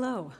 Hello.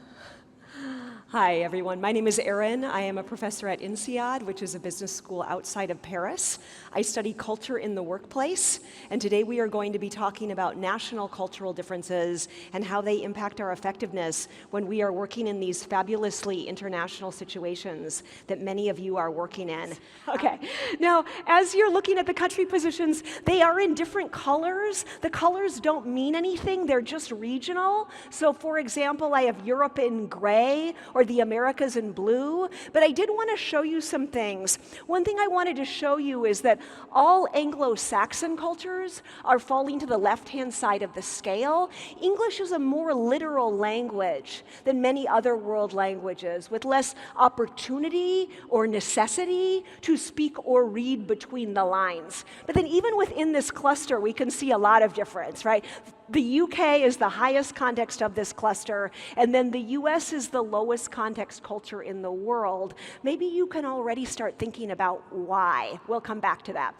Hi, everyone. My name is Erin. I am a professor at INSEAD, which is a business school outside of Paris. I study culture in the workplace, and today we are going to be talking about national cultural differences and how they impact our effectiveness when we are working in these fabulously international situations that many of you are working in. Okay, now, as you're looking at the country positions, they are in different colors. The colors don't mean anything, they're just regional. So, for example, I have Europe in gray, or the Americas in blue, but I did want to show you some things. One thing I wanted to show you is that all Anglo-Saxon cultures are falling to the left-hand side of the scale. English is a more literal language than many other world languages, with less opportunity or necessity to speak or read between the lines. But then even within this cluster, we can see a lot of difference, right? The UK is the highest context of this cluster, and then the US is the lowest context culture in the world. Maybe you can already start thinking about why. We'll come back to that.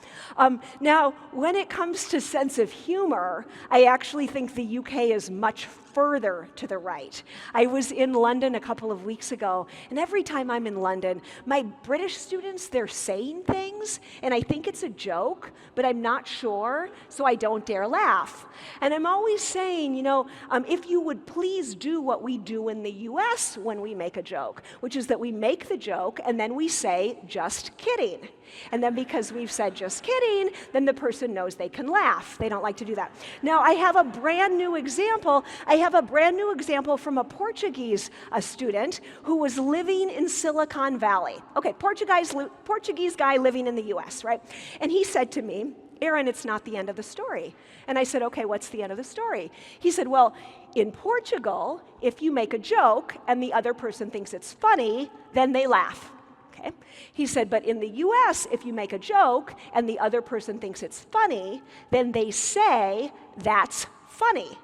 Now, when it comes to sense of humor, I actually think the UK is much further to the right. I was in London a couple of weeks ago, and every time I'm in London, my British students, they're saying things, and I think it's a joke, but I'm not sure, so I don't dare laugh. And I'm always saying, you know, if you would please do what we do in the US when we make a joke, which is that we make the joke, and then we say, just kidding. And then because we've said just kidding, then the person knows they can laugh. They don't like to do that. Now, I have a brand new example. I have a brand new example from a Portuguese student who was living in Silicon Valley. Okay, Portuguese guy living in the US, right? And he said to me, Erin, it's not the end of the story. And I said, okay, what's the end of the story? He said, well, in Portugal, if you make a joke and the other person thinks it's funny, then they laugh. Okay. He said, but in the US, if you make a joke and the other person thinks it's funny, then they say, that's funny.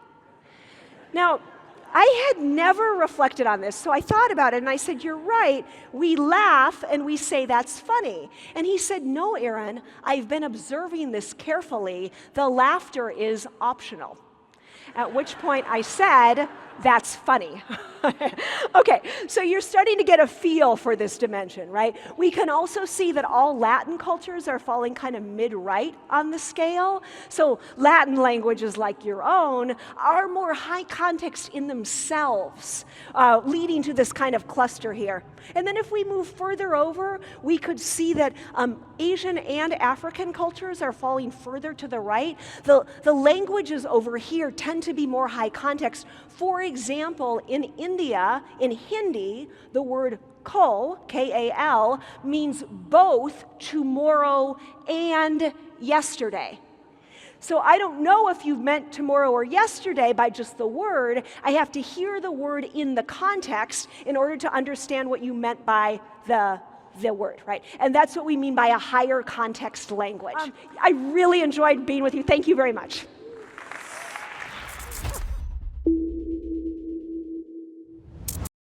Now, I had never reflected on this, so I thought about it, and I said, you're right, we laugh and we say that's funny. And he said, no, Erin, I've been observing this carefully. The laughter is optional. At which point I said, that's funny. Okay, so you're starting to get a feel for this dimension, right? We can also see that all Latin cultures are falling kind of mid-right on the scale. So Latin languages like your own are more high context in themselves, leading to this kind of cluster here. And then if we move further over, we could see that Asian and African cultures are falling further to the right. The languages over here tend to be more high context. For example, in India, in Hindi, the word kal, K-A-L, means both tomorrow and yesterday. So I don't know if you've meant tomorrow or yesterday by just the word. I have to hear the word in the context in order to understand what you meant by the word, right? And that's what we mean by a higher context language. I really enjoyed being with you. Thank you very much.